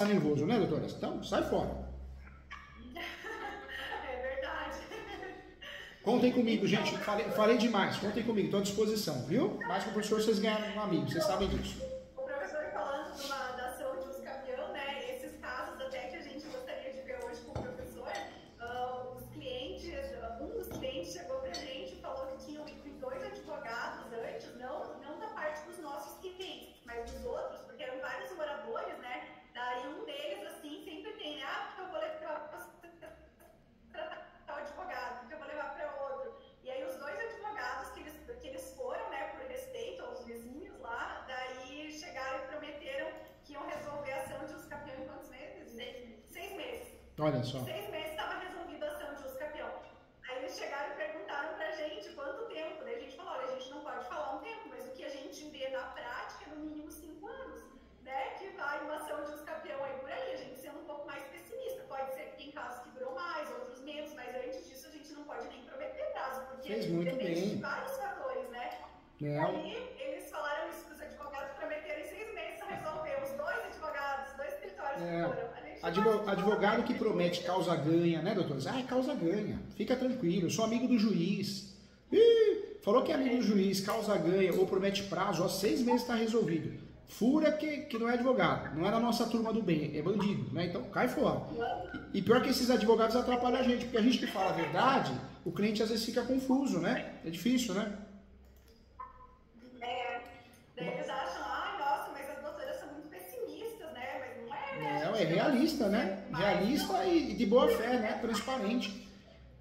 nervoso, né, doutora? Então, sai fora. É verdade. Contem comigo, gente. Falei demais. Contem comigo, estou à disposição, viu? Mais que o professor, vocês ganharam um amigo, vocês sabem disso. O professor falando da ação de uso campeão, né? Esses casos até que a gente gostaria de ver hoje com o professor, os clientes, um dos clientes chegou pra gente e falou que tinham dois advogados antes, não da parte dos nossos clientes, mas dos outros, porque eram vários moradores, né? Daí um deles, assim, sempre tem, né? Ah, porque eu vou levar para o advogado, porque eu vou levar para outro. E aí os dois advogados que eles foram, né, por respeito aos vizinhos lá, daí chegaram e prometeram que iam resolver a ação de uso campeão em quantos meses? 6 meses. Olha só. 6 meses estava resolvida a ação de uso campeão. Aí eles chegaram e perguntaram pra gente quanto tempo. Daí a gente falou, olha, a gente não pode falar um tempo, mas o que a gente vê na prática é no mínimo 5 anos. Né, que vai uma ação de uso campeão aí por aí, a gente sendo um pouco mais pessimista. Pode ser que tem casos que durou mais, outros menos, mas antes disso a gente não pode nem prometer prazo, porque fez muito depende bem de vários fatores, né? É. Aí eles falaram isso que os advogados prometeram em 6 meses a resolver. Os dois advogados, 2 escritórios que foram. Advogado que promete causa ganha, né, doutor? Ah, é causa ganha. Fica tranquilo, eu sou amigo do juiz. Falou que é amigo do juiz, causa ganha, ou promete prazo, ó, 6 meses está resolvido. Fura que não é advogado, não é da nossa turma do bem, é bandido, né? Então cai fora. E pior que esses advogados atrapalham a gente, porque a gente que fala a verdade, o cliente às vezes fica confuso, né? É difícil, né? Daí eles acham, nossa, mas as doutoras são muito pessimistas, né? Mas não é, né? Não, é realista, né? Realista e de boa fé, né? Transparente.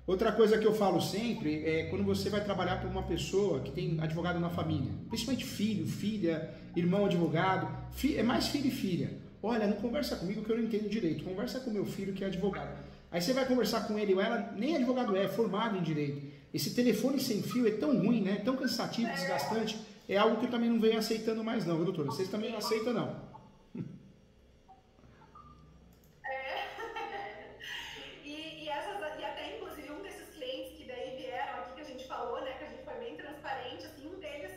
Outra coisa que eu falo sempre é quando você vai trabalhar para uma pessoa que tem advogado na família, principalmente filho, filha, irmão advogado, é mais filho e filha. Olha, não conversa comigo que eu não entendo direito, conversa com meu filho que é advogado. Aí você vai conversar com ele ou ela, nem advogado é formado em direito. Esse telefone sem fio é tão ruim, né? Tão cansativo, desgastante. É algo que eu também não venho aceitando mais não, viu, doutora? Vocês também não aceitam, não. E até inclusive um desses clientes que daí vieram aqui, que a gente falou, né, que a gente foi bem transparente, assim, um deles,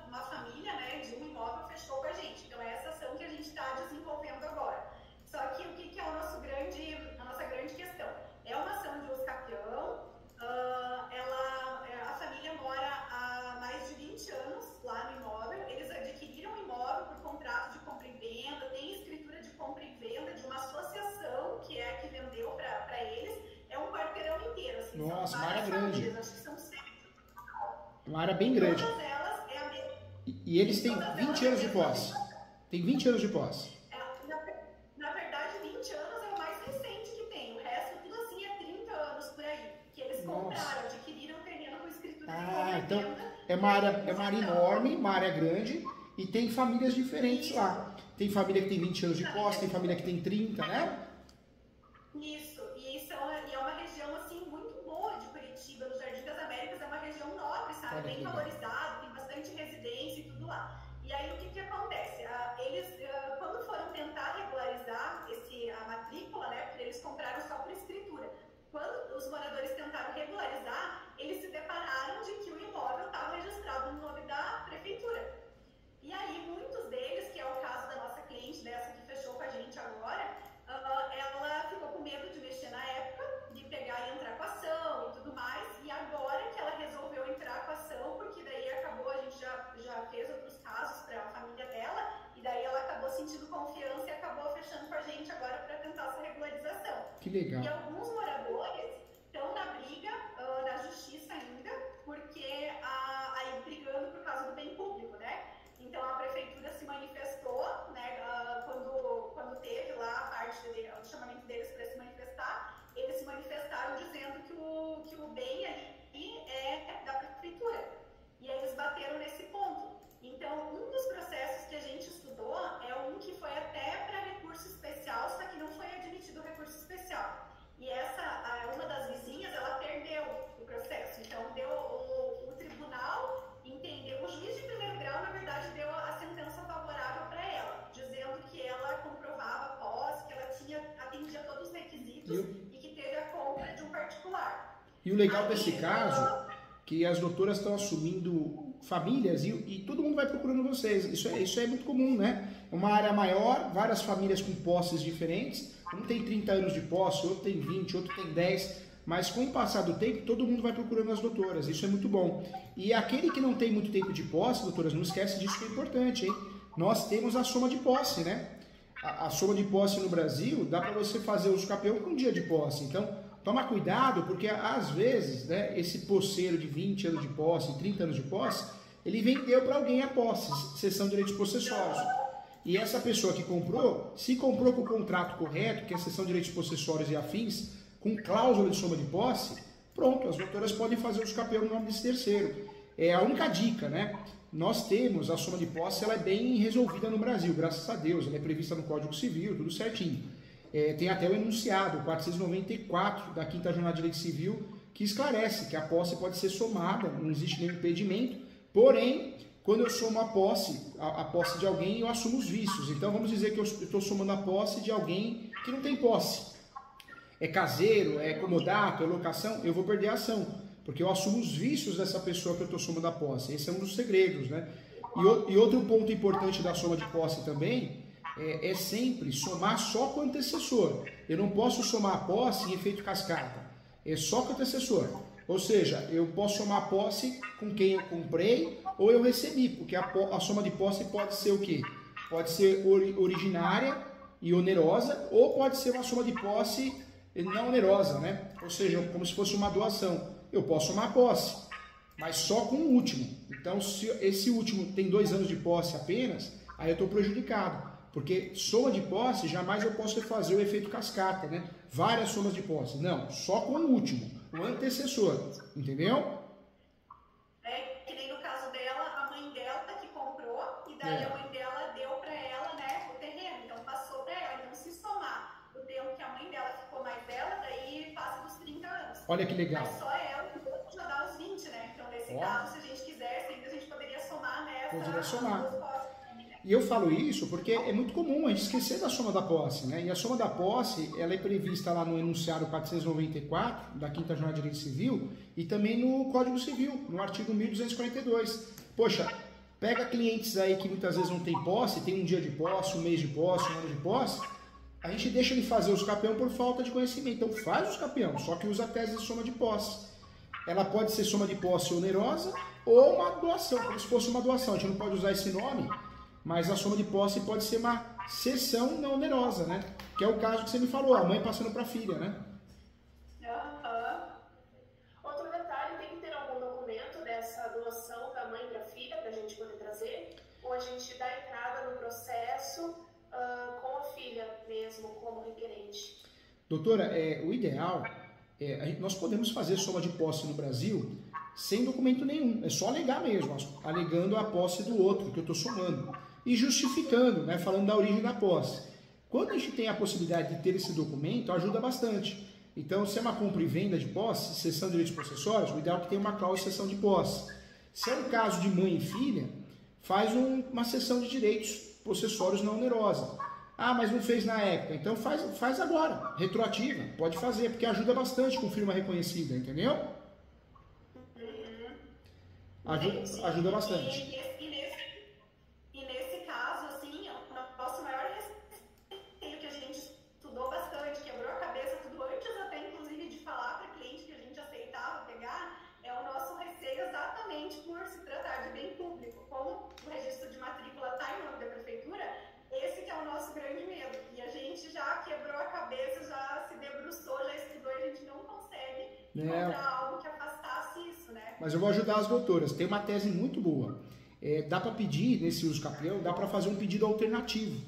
uma família, né, de um imóvel fechou com a gente. Então é essa ação que a gente está desenvolvendo agora. Só que o que é a nossa grande questão? É uma ação de uso campeão, a família mora há mais de 20 anos lá no imóvel, eles adquiriram o imóvel por contrato de compra e venda, tem escritura de compra e venda de uma associação que é a que vendeu para eles, é um quarteirão inteiro. Assim, nossa, uma área grande. Famílias, acho que são 7. Uma área bem grande. Todas elas é a mesma. E eles têm 20 anos de posse. Tem 20 anos de posse. Na verdade, 20 anos é o mais recente que tem. O resto, tudo assim, é 30 anos por aí. Que eles compraram, adquiriram o terreno com escritura de compra e então venda. é uma área enorme, uma área grande e tem famílias diferentes lá. Tem família que tem 20 anos de posse, tem família que tem 30, né? Isso, e é uma região assim muito boa de Curitiba, no Jardim das Américas, é uma região nobre, sabe? Bem valorizada, tem bastante residência e tudo lá. E aí o que acontece? Eles, quando foram tentar regularizar a matrícula, né? Porque eles compraram só por escritura. Quando os moradores tentaram regularizar, eles se depararam de que o imóvel estava registrado no nome da prefeitura. E aí muitos deles, que é o caso da nossa cliente, dessa que fechou com a gente agora, ela ficou com medo de mexer na época, de pegar e entrar com a ação e tudo mais, e agora que ela resolveu entrar com a ação, porque daí acabou, a gente já fez outros casos para a família dela, e daí ela acabou sentindo confiança e acabou fechando com a gente agora para tentar essa regularização. Que legal. E alguns moradores estão na briga, na justiça ainda, porque aí brigando por causa do bem público, né? Então a prefeitura se manifestou, né, quando teve lá a parte o chamamento deles para se manifestar, eles se manifestaram dizendo que o bem ali é da prefeitura. E aí eles bateram nesse ponto. Então, um dos processos que a gente estudou é um que foi até para recurso especial, só que não foi admitido o recurso especial. E uma das vizinhas, ela perdeu o processo. Então, o tribunal entendeu, o juiz de primeiro grau, na verdade, deu a sentença favorável para ela, dizendo que ela comprovava a posse, que ela atendia todos os requisitos e que teve a compra de um particular. E o legal desse caso, que as doutoras estão assumindo famílias e todo mundo vai procurando vocês. Isso é muito comum, né? uma área maior, várias famílias com posses diferentes, um tem 30 anos de posse, outro tem 20, outro tem 10, mas com o passar do tempo, todo mundo vai procurando as doutoras, isso é muito bom. E aquele que não tem muito tempo de posse, doutoras, não esquece disso que é importante, hein? Nós temos a soma de posse, né? A soma de posse no Brasil, dá para você fazer uso capião com um dia de posse, então toma cuidado, porque às vezes, né, esse posseiro de 20 anos de posse, 30 anos de posse, ele vendeu para alguém a posse, cessão de direitos possessórios. E essa pessoa que comprou, se comprou com o contrato correto, que é a cessão de direitos possessórios e afins, com cláusula de soma de posse, pronto, as doutoras podem fazer uso capião no nome desse terceiro. É a única dica, né? Nós temos a soma de posse, ela é bem resolvida no Brasil, graças a Deus, ela é prevista no Código Civil, tudo certinho. Tem até o enunciado, 494 da 5ª Jornada de Direito Civil, que esclarece que a posse pode ser somada, não existe nenhum impedimento, porém, quando eu somo a posse de alguém, eu assumo os vícios. Então, vamos dizer que eu estou somando a posse de alguém que não tem posse. É caseiro, é comodato, é locação, eu vou perder a ação, porque eu assumo os vícios dessa pessoa que eu estou somando a posse. Esse é um dos segredos, né? E outro ponto importante da soma de posse também é sempre somar só com o antecessor. Eu não posso somar a posse em efeito cascata, é só com o antecessor. Ou seja, eu posso somar a posse com quem eu comprei ou eu recebi, porque a soma de posse pode ser o quê? Pode ser originária e onerosa, ou pode ser uma soma de posse não onerosa, né? Ou seja, como se fosse uma doação. Eu posso somar a posse, mas só com o último. Então, se esse último tem 2 anos de posse apenas, aí eu estou prejudicado. Porque soma de posse, jamais eu posso fazer o efeito cascata, né? Várias somas de posse. Não, só com o último, o antecessor. Entendeu? É que nem no caso dela, a mãe dela que comprou, e daí a mãe dela deu para ela, né, o terreno. Então passou para ela. Então, se somar o tempo que a mãe dela ficou mais dela, daí passa dos 30 anos. Olha que legal. Mas só ela já dá os 20, né? Então, nesse caso, se a gente quisesse, ainda a gente poderia somar nessa. Poderia somar. E eu falo isso porque é muito comum a gente esquecer da soma da posse, né? E a soma da posse, ela é prevista lá no enunciado 494 da 5ª Jornada de Direito Civil e também no Código Civil, no artigo 1242. Poxa, pega clientes aí que muitas vezes não tem posse, tem um dia de posse, um mês de posse, um ano de posse, a gente deixa ele fazer os capião por falta de conhecimento. Então faz os capião, só que usa a tese de soma de posse. Ela pode ser soma de posse onerosa ou uma doação, como se fosse uma doação. A gente não pode usar esse nome, mas a soma de posse pode ser uma cessão não onerosa, né? Que é o caso que você me falou, a mãe passando para a filha, né? Outro detalhe, tem que ter algum documento dessa doação da mãe para a filha para a gente poder trazer? Ou a gente dá entrada no processo com a filha mesmo, como requerente? Doutora, o ideal nós podemos fazer soma de posse no Brasil sem documento nenhum, é só alegar mesmo, alegando a posse do outro que eu estou somando e justificando, né, falando da origem da posse. Quando a gente tem a possibilidade de ter esse documento, ajuda bastante. Então, se é uma compra e venda de posse, cessão de direitos possessórios, o ideal é que tenha uma cláusula de cessão de posse. Se é um caso de mãe e filha, faz uma cessão de direitos possessórios não onerosa. Ah, mas não fez na época. Então faz agora, retroativa. Pode fazer, porque ajuda bastante com firma reconhecida, entendeu? Ajuda bastante. E nesse caso, assim, o nosso maior receio que a gente estudou bastante, quebrou a cabeça tudo antes até, inclusive, de falar para cliente que a gente aceitava pegar, é o nosso receio exatamente por se tratar de bem público. Como o registro de matrícula está em nome da prefeitura, esse que é o nosso grande medo. E a gente já quebrou a cabeça, já se debruçou, já estudou e a gente não consegue encontrar algo que afastasse isso, né? Mas eu vou ajudar as doutoras. Tem uma tese muito boa. Dá para pedir, nesse uso capião, dá para fazer um pedido alternativo.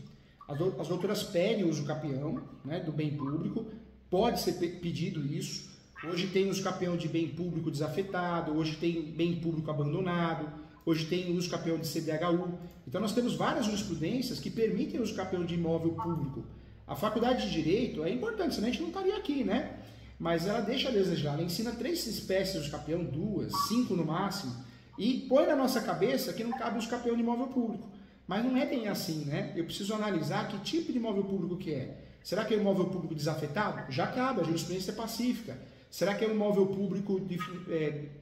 As doutoras pedem o uso capião, né, do bem público. Pode ser pedido isso. Hoje tem uso capião de bem público desafetado, hoje tem bem público abandonado, hoje tem uso capião de CDHU. Então nós temos várias jurisprudências que permitem o uso capião de imóvel público. A faculdade de Direito é importante, senão a gente não estaria aqui, né? Mas ela deixa a desejar, ela ensina 3 espécies de uso capião, 2, 5 no máximo, e põe na nossa cabeça que não cabe o uso capião de imóvel público. Mas não é bem assim, né? Eu preciso analisar que tipo de imóvel público que é. Será que é um imóvel público desafetado? Já cabe, a jurisprudência é pacífica. Será que é um imóvel público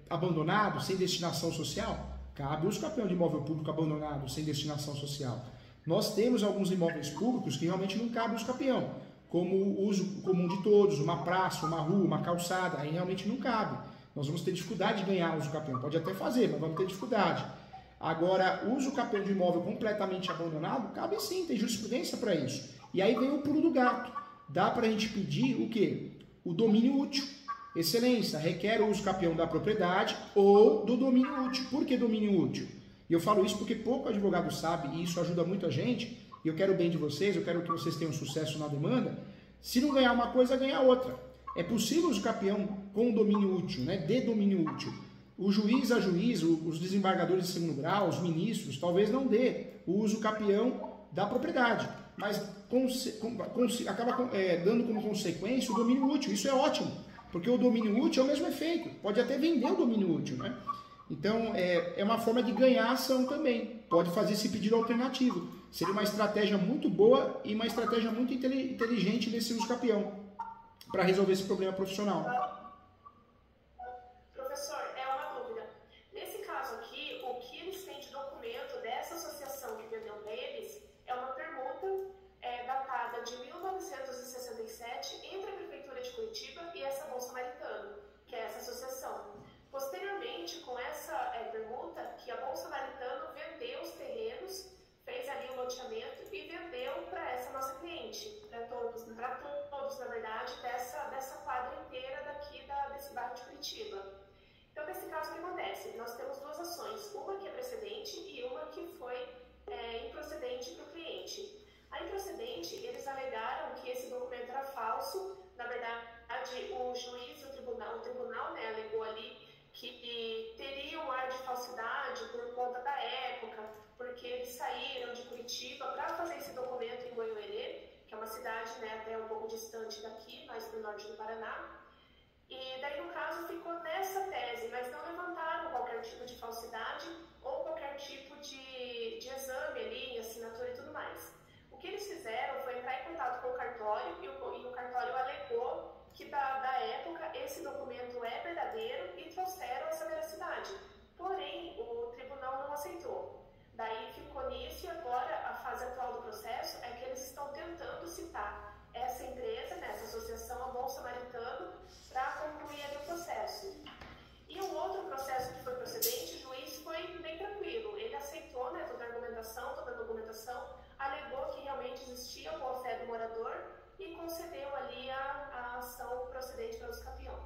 abandonado, sem destinação social? Cabe o uso capião de imóvel público abandonado, sem destinação social. Nós temos alguns imóveis públicos que realmente não cabe o uso-capião, como o uso comum de todos, uma praça, uma rua, uma calçada, aí realmente não cabe. Nós vamos ter dificuldade de ganhar uso-capião, pode até fazer, mas vamos ter dificuldade. Agora, uso-capião de imóvel completamente abandonado, cabe sim, tem jurisprudência para isso. E aí vem o pulo do gato. Dá para a gente pedir o quê? O domínio útil. Excelência, requer o uso-capião da propriedade ou do domínio útil. Por que domínio útil? E eu falo isso porque pouco advogado sabe, e isso ajuda muito a gente, e eu quero o bem de vocês, eu quero que vocês tenham sucesso na demanda. Se não ganhar uma coisa, ganhar outra. É possível o uso-capião com domínio útil, né? De domínio útil. O juiz a juiz, os desembargadores de segundo grau, os ministros, talvez não dê o uso-capião da propriedade, mas acaba dando como consequência o domínio útil. Isso é ótimo, porque o domínio útil é o mesmo efeito. Pode até vender o domínio útil, né? Então, é uma forma de ganhar a ação também. Pode fazer esse pedido alternativo. Seria uma estratégia muito boa e uma estratégia muito inteligente desse uso-capião para resolver esse problema profissional. Professor, é uma dúvida. Nesse caso aqui, o que eles têm de documento dessa associação que vendeu para eles é uma permuta datada de 1967 entre a Prefeitura de Curitiba e essa Bom Samaritano, que é essa associação. Posteriormente, com essa permuta, que a Bom Samaritano vendeu os terrenos, fez ali o loteamento e vendeu para essa nossa cliente, para todos, na verdade, dessa quadra inteira daqui desse bairro de Curitiba. Então, nesse caso, o que acontece? Nós temos duas ações, uma que é precedente e uma que foi improcedente para o cliente. A improcedente, eles alegaram que esse documento era falso. Na verdade, o juiz, o tribunal, né, alegou ali que teria um ar de falsidade por conta da época, porque eles saíram de Curitiba para fazer esse documento em Goiôerê, que é uma cidade, né, até um pouco distante daqui, mais para o norte do Paraná. E daí, no caso, ficou nessa tese, mas não levantaram qualquer tipo de falsidade ou qualquer tipo de exame ali, assinatura e tudo mais. O que eles fizeram foi entrar em contato com o cartório e o cartório alegou que da época esse documento é verdadeiro e trouxeram essa veracidade. Porém, o tribunal não aceitou. Daí ficou nisso e agora a fase atual do processo é que eles estão tentando citar essa empresa, né, essa associação, a Bom Samaritano, para concluir ali o processo. E o outro processo que foi procedente, o juiz foi bem tranquilo. Ele aceitou, né, toda a documentação, alegou que realmente existia a boa-fé do morador e concedeu ali a ação procedente pelo uso-capião.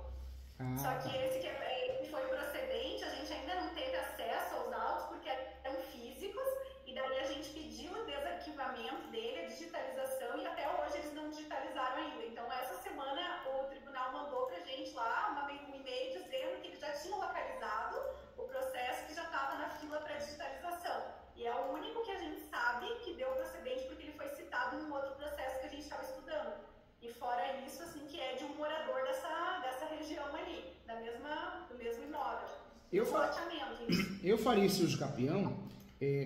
Só que esse que foi procedente, a gente ainda não teve acesso aos autos porque eram físicos, e daí a gente pediu o desarquivamento dele, a digitalização, e até hoje eles não digitalizaram ainda. Então, essa semana o tribunal mandou pra gente lá um e-mail dizendo que eles já tinham localizado o processo que já estava na fila para digitalização. E é o único que a gente sabe que deu procedente porque ele foi citado num outro processo que a gente estava estudando. E fora isso, assim, que é de um morador dessa região ali, do mesmo imóvel. Eu faria esse uso-capião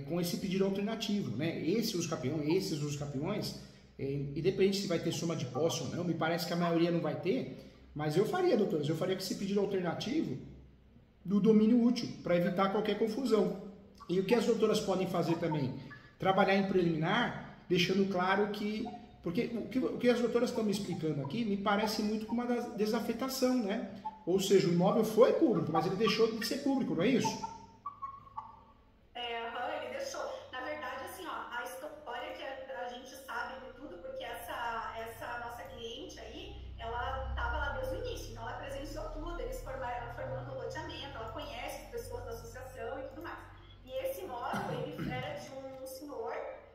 com esse pedido alternativo, né? Esses uso-capiões, independente se vai ter soma de posse ou não, me parece que a maioria não vai ter, mas eu faria, doutores, eu faria com esse pedido alternativo do domínio útil, para evitar qualquer confusão. E o que as doutoras podem fazer também? Trabalhar em preliminar, deixando claro que... Porque o que as doutoras estão me explicando aqui me parece muito com uma desafetação, né? Ou seja, o imóvel foi público, mas ele deixou de ser público, não é isso? Ele deixou. Na verdade, assim, ó, a história que a gente sabe de tudo, porque essa nossa cliente aí, ela estava lá desde o início, então ela presenciou tudo, eles formando o loteamento, ela conhece as pessoas da associação e tudo mais. E esse imóvel, ele era de um senhor,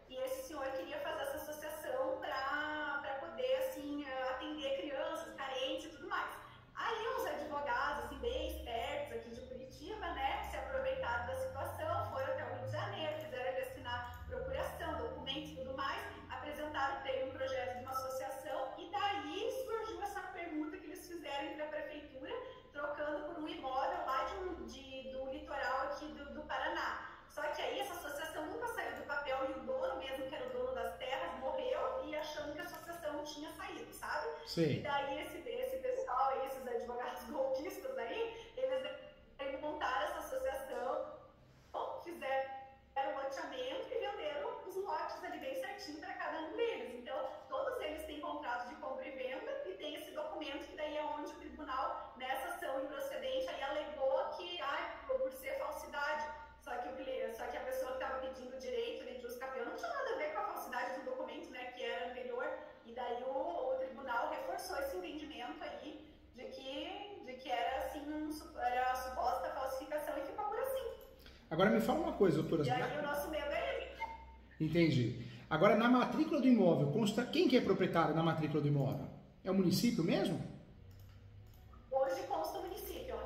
e esse senhor queria fazer essa associação para poder, assim, atender crianças, carentes e tudo mais. Aí os advogados, assim, bem espertos aqui de Curitiba, né, se aproveitaram da situação, foram até o Rio de Janeiro, fizeram ele assinar procuração, documentos e tudo mais, apresentaram para ele um projeto de uma associação, e daí surgiu essa permuta que eles fizeram entre a prefeitura, trocando por um imóvel lá do litoral aqui do Paraná. Só que aí essa associação nunca saiu do papel e o dono mesmo, que era o dono das terras, morreu e achando que a associação tinha saído, sabe? Sim. E daí esse pessoal aí, esses advogados golpistas aí, eles montaram essa associação, fizeram o loteamento e venderam os lotes ali Agora me fala uma coisa, doutora. E aí o nosso medo é esse. Entendi. Agora, na matrícula do imóvel, consta quem que é proprietário na matrícula do imóvel? É o município mesmo? Hoje consta o município,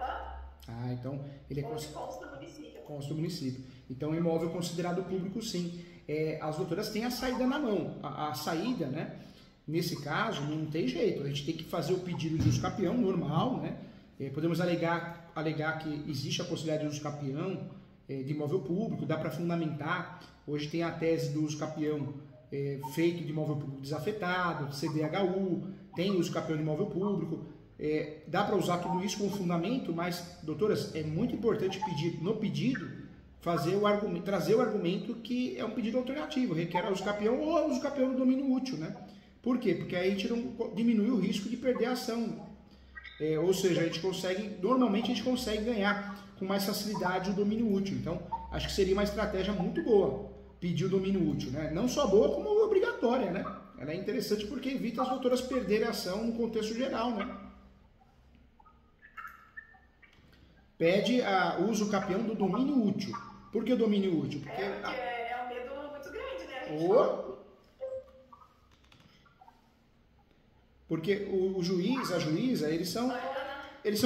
Ah, então ele é Hoje consta o município. consta o município. Então, o imóvel é considerado público, sim. As doutoras têm a saída na mão. A saída, né? Nesse caso, não tem jeito. A gente tem que fazer o pedido de usucapião normal, né? Podemos alegar que existe a possibilidade de usucapião de imóvel público, dá para fundamentar. Hoje tem a tese do usucapião feito de imóvel público desafetado, CDHU, tem usucapião de imóvel público. Dá para usar tudo isso como fundamento, mas, doutoras, é muito importante pedir no pedido trazer o argumento que é um pedido alternativo, requer a usucapião ou a usucapião do domínio útil, né? Por quê? Porque aí a gente não diminui o risco de perder a ação. Ou seja, normalmente a gente consegue ganhar com mais facilidade o domínio útil. Então, acho que seria uma estratégia muito boa pedir o domínio útil, né? Não só boa, como obrigatória, né? Ela é interessante porque evita as doutoras perderem a ação no contexto geral, né? Pede o usucapião do domínio útil. Por que o domínio útil? Porque é um medo muito grande, né? Porque o juiz, a juíza, eles são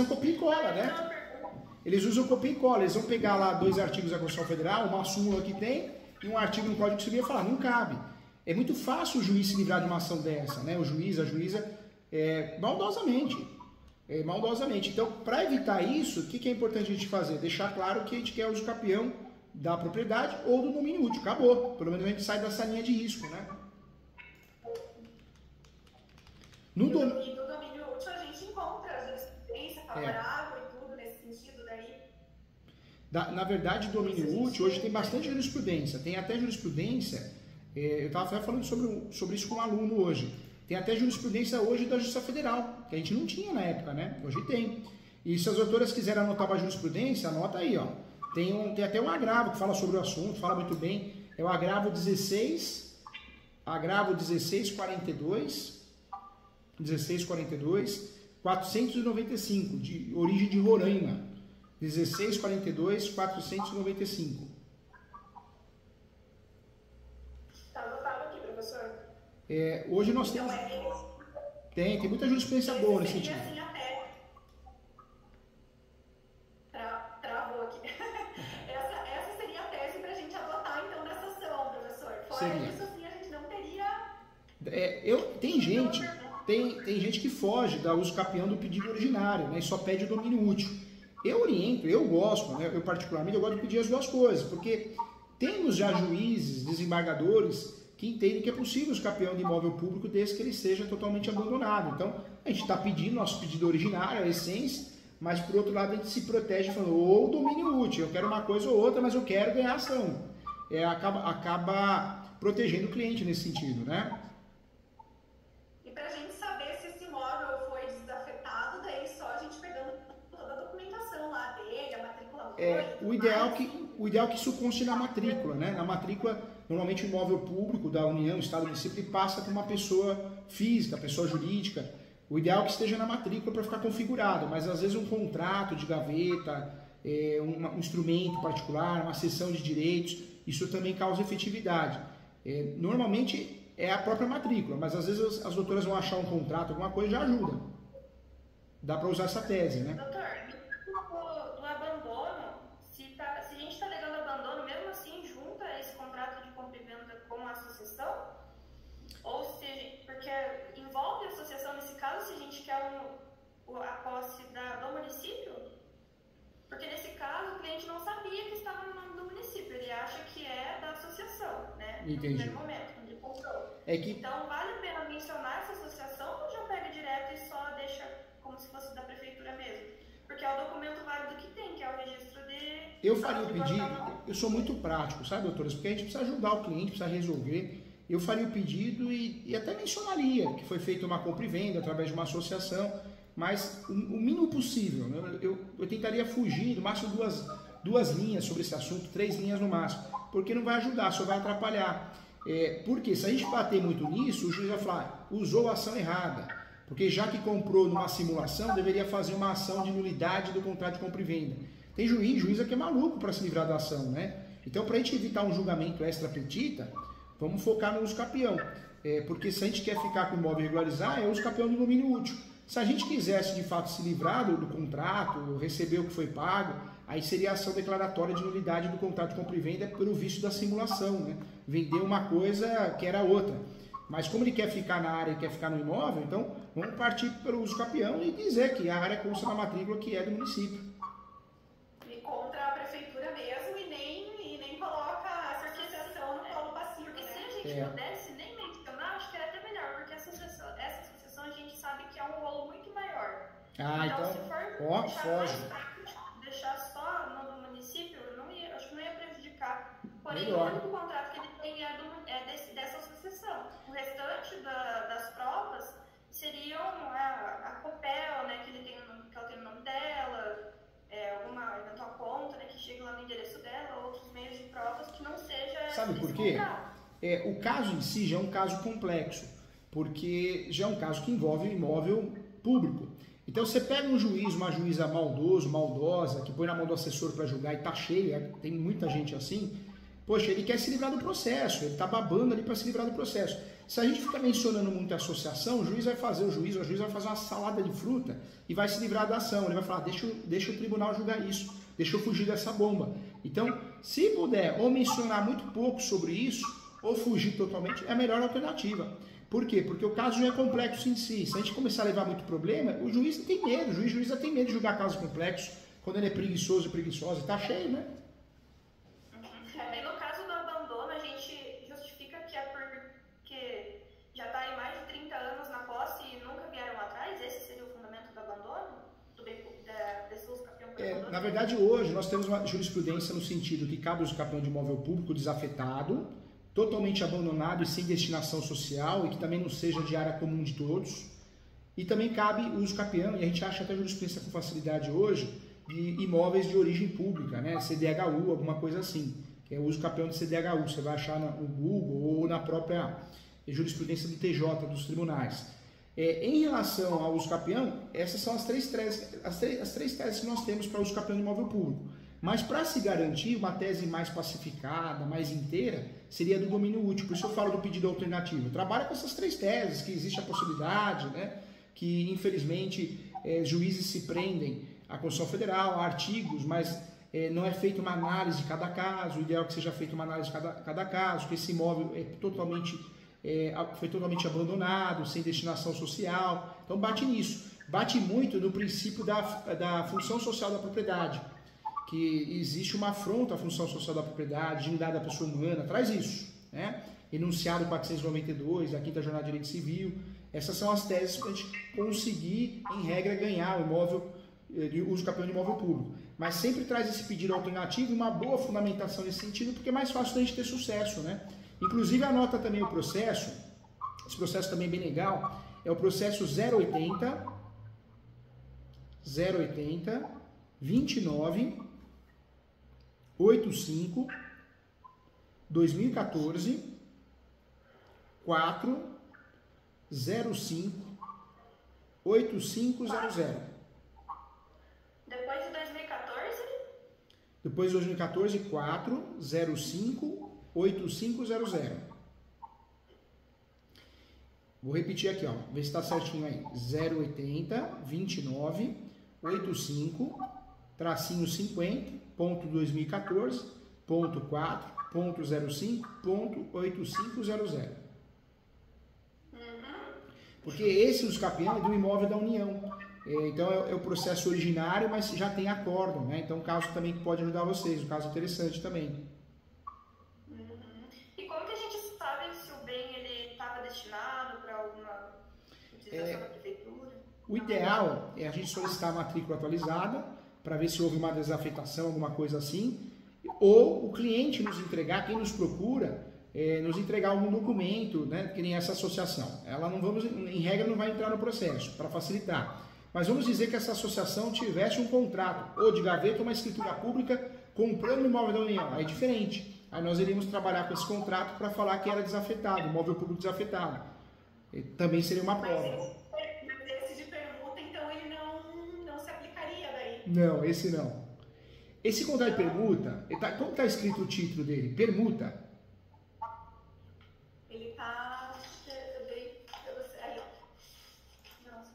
copia e cola, né? Eles usam copia e cola. Eles vão pegar lá 2 artigos da Constituição Federal, uma súmula que tem e um artigo no Código Civil e falar, não cabe. É muito fácil o juiz se livrar de uma ação dessa, né? O juiz, a juíza, maldosamente. Então, para evitar isso, o que é importante a gente fazer? Deixar claro que a gente quer o usucapião da propriedade ou do domínio útil. Acabou. Pelo menos a gente sai dessa linha de risco, né? E no domínio útil a gente encontra a jurisprudência favorável e tudo nesse sentido daí. Na verdade, domínio útil, hoje tem bastante jurisprudência. Tem até jurisprudência, eu estava falando sobre isso com um aluno hoje. Tem até jurisprudência hoje da Justiça Federal, que a gente não tinha na época, né? Hoje tem. E se as doutoras quiserem anotar uma jurisprudência, anota aí, ó. Tem até um agravo que fala sobre o assunto, fala muito bem. É o agravo 1642, 495, de origem de Roraima. 1642, 495. Está anotado aqui, professor. Hoje nós temos... Tem muita jurisprudência boa nesse sentido. Assim, até... Travou aqui. Essa seria a tese para a gente adotar, então, nessa ação, professor. Fora isso, assim, a gente não teria... Tem gente que foge da usucapião do pedido originário, né, e só pede o domínio útil. Eu oriento, eu gosto, né, eu particularmente gosto de pedir as duas coisas, porque temos já juízes, desembargadores, que entendem que é possível o usucapião de imóvel público desde que ele seja totalmente abandonado. Então, a gente está pedindo nosso pedido originário, a essência, mas por outro lado a gente se protege falando, ou domínio útil, eu quero uma coisa ou outra, mas eu quero ganhar ação. Acaba protegendo o cliente nesse sentido, né? E para a gente saber se esse imóvel foi desafetado, daí só a gente pegando toda a documentação lá dele, a matrícula. O ideal é que isso conste na matrícula, né? Na matrícula, normalmente o imóvel público da União, Estado, município, ele passa para uma pessoa física, pessoa jurídica. O ideal é que esteja na matrícula para ficar configurado, mas às vezes um contrato de gaveta, um instrumento particular, uma cessão de direitos, isso também causa efetividade. Normalmente é a própria matrícula, mas às vezes as doutoras vão achar um contrato, alguma coisa, já ajuda. Dá para usar essa tese, né? Doutor, do abandono, se a gente está alegando abandono, mesmo assim junta esse contrato de compra e venda com a associação? Ou se, porque envolve a associação nesse caso, se a gente quer a posse do município? Porque nesse caso o cliente não sabia que estava no nome do município, ele acha que é da associação, né? Entendi. No primeiro momento, quando ele comprou. Então vale a pena mencionar essa associação ou já pega direto e só deixa como se fosse da prefeitura mesmo? Porque é o documento válido que tem, que é o registro de... Eu faria o pedido, eu sou muito prático, sabe, doutoras? Porque a gente precisa ajudar o cliente, precisa resolver. Eu faria o pedido e até mencionaria que foi feita uma compra e venda através de uma associação, mas o mínimo possível, né? Eu tentaria fugir, no máximo duas linhas sobre esse assunto, 3 linhas no máximo, porque não vai ajudar, só vai atrapalhar. Porque se a gente bater muito nisso, o juiz vai falar, usou a ação errada, porque já que comprou numa simulação, deveria fazer uma ação de nulidade do contrato de compra e venda. Tem juiz que é maluco para se livrar da ação, né? Então, para a gente evitar um julgamento extra-petita, vamos focar no uso capião. Porque se a gente quer ficar com o imóvel regularizar, é o uso capião do domínio útil. Se a gente quisesse, de fato, se livrar do contrato, receber o que foi pago, aí seria a ação declaratória de nulidade do contrato de compra e venda pelo vício da simulação, né? Vender uma coisa que era outra. Mas como ele quer ficar na área e quer ficar no imóvel, então vamos partir pelo uso capião e dizer que a área consta na matrícula que é do município. E contra a prefeitura mesmo e nem coloca essa associação no polo passivo, Porque né? se a gente pudesse nem mencionar, acho que era até melhor, porque essa associação a gente sabe que é um rolo muito maior. Então, se for ó, deixar foge. mais prático, deixar só no município, acho que não ia prejudicar. Porém, Melhor. o único contrato que ele tem dessa associação. O restante das provas seriam a Copel, né, que ela tem o nome dela, alguma eventual conta, né, que chegue lá no endereço dela, outros meios de provas que não seja. Sabe por quê? O caso em si já é um caso complexo, porque já é um caso que envolve um imóvel público. Então você pega um juiz, uma juíza maldosa, que põe na mão do assessor para julgar e tá cheio, tem muita gente assim, poxa, ele quer se livrar do processo, ele tá babando ali para se livrar do processo. Se a gente fica mencionando muito a associação, o juiz vai fazer uma salada de fruta e vai se livrar da ação. Ele vai falar, deixa o tribunal julgar isso, deixa eu fugir dessa bomba. Então, se puder ou mencionar muito pouco sobre isso, ou fugir totalmente, é a melhor alternativa. Por quê? Porque o caso já é complexo em si. Se a gente começar a levar muito problema, o juiz tem medo, o juiz tem medo de julgar casos complexos, quando ele é preguiçoso e preguiçosa, tá cheio, né? No caso do abandono, a gente justifica que é porque já está aí mais de 30 anos na posse e nunca vieram atrás? Esse seria o fundamento do abandono? Desse uso capião por abandono? Na verdade, hoje nós temos uma jurisprudência no sentido que cabe o uso capião de imóvel público desafetado, totalmente abandonado e sem destinação social e que também não seja de área comum de todos. E também cabe o uso capião, e a gente acha até jurisprudência com facilidade hoje, de imóveis de origem pública, né? CDHU, alguma coisa assim, que é o uso capião de CDHU. Você vai achar no Google ou na própria jurisprudência do TJ, dos tribunais. Em relação ao uso capião, essas são as três teses que nós temos para o uso capião de imóvel público. Mas para se garantir uma tese mais pacificada, mais inteira, seria do domínio útil. Por isso eu falo do pedido alternativo. Trabalha com essas três teses, que existe a possibilidade, né? Que infelizmente juízes se prendem à Constituição Federal, a artigos, mas não é feita uma análise de cada caso. O ideal é que seja feita uma análise de cada caso, que esse imóvel foi totalmente abandonado, sem destinação social. Então bate nisso. Bate muito no princípio da função social da propriedade, que existe uma afronta à função social da propriedade, dignidade da pessoa humana, traz isso, né? Enunciado 492 da 5ª Jornada de Direito Civil. Essas são as teses para a gente conseguir, em regra, ganhar o imóvel de uso capião de imóvel público. Mas sempre traz esse pedido alternativo e uma boa fundamentação nesse sentido, porque é mais fácil da gente ter sucesso, né? Inclusive anota também o processo, esse processo também é bem legal, é o processo 080 29 85 2014 4 05 8500. Depois de 2014? Depois de 2014, 4 05 8500. Vou repetir aqui, ó, ver se está certinho aí. 080 29 85 tracinho 50.2014.4.05.8500. Porque esse uso capião é do imóvel da União. Então é o processo originário, mas já tem acórdão, né? Então, um caso também que pode ajudar vocês, um caso interessante também. E como que a gente sabe se o bem estava destinado para alguma utilização da prefeitura? O ideal é a gente solicitar a matrícula atualizada para ver se houve uma desafetação, alguma coisa assim, ou o cliente nos entregar, quem nos procura, nos entregar algum documento, né, que nem essa associação. Ela em regra não vai entrar no processo, para facilitar. Mas vamos dizer que essa associação tivesse um contrato, ou de gaveta ou uma escritura pública, comprando o imóvel da União. Aí é diferente. Aí nós iríamos trabalhar com esse contrato para falar que era desafetado, imóvel público desafetado. Também seria uma prova. Mas esse de permuta, então, ele não se aplicaria daí? Não, esse não. Esse contrato de permuta, como está escrito o título dele? Permuta. Ele tá. Eu dei pra você. Aí, ó. Nossa.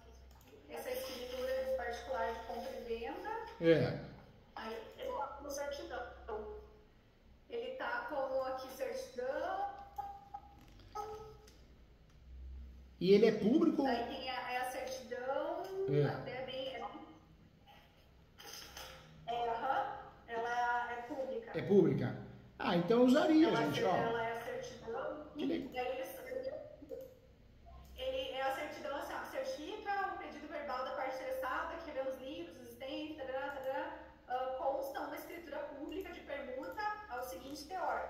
Essa escritura de particular de compra e venda. É. Aí, ele tá no certidão. Ele tá como aqui certidão. E ele é público? Aí tem a certidão. Ela é pública. É pública? Ah, então eu usaria, gente, ó. Ela é a certidão. E aí ele é a certidão assim, ó, certifica o pedido verbal da parte interessada, que revela os livros existentes, consta uma escritura pública de permuta ao seguinte teor.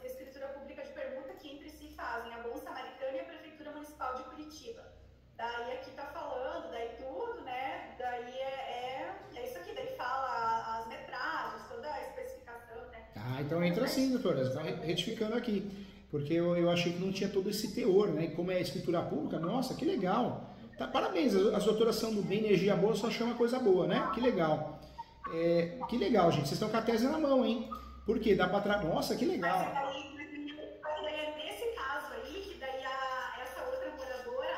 Escritura pública de permuta que entre si fazem a Bom Samaritano e a Prefeitura Municipal de Curitiba. Daí aqui tá falando, daí tudo, né? Daí é isso aqui, daí fala as metragens, toda a especificação, né? Ah, então entra assim, doutora, você está retificando aqui. Porque eu achei que não tinha todo esse teor, né? Como é escritura pública, nossa, que legal. Tá, parabéns, as doutoras são do bem, energia boa, só chama coisa boa, né? Que legal. Que legal, gente, vocês estão com a tese na mão, hein? Por quê? Dá para nossa, que legal. Nesse caso aí, que daí essa outra moradora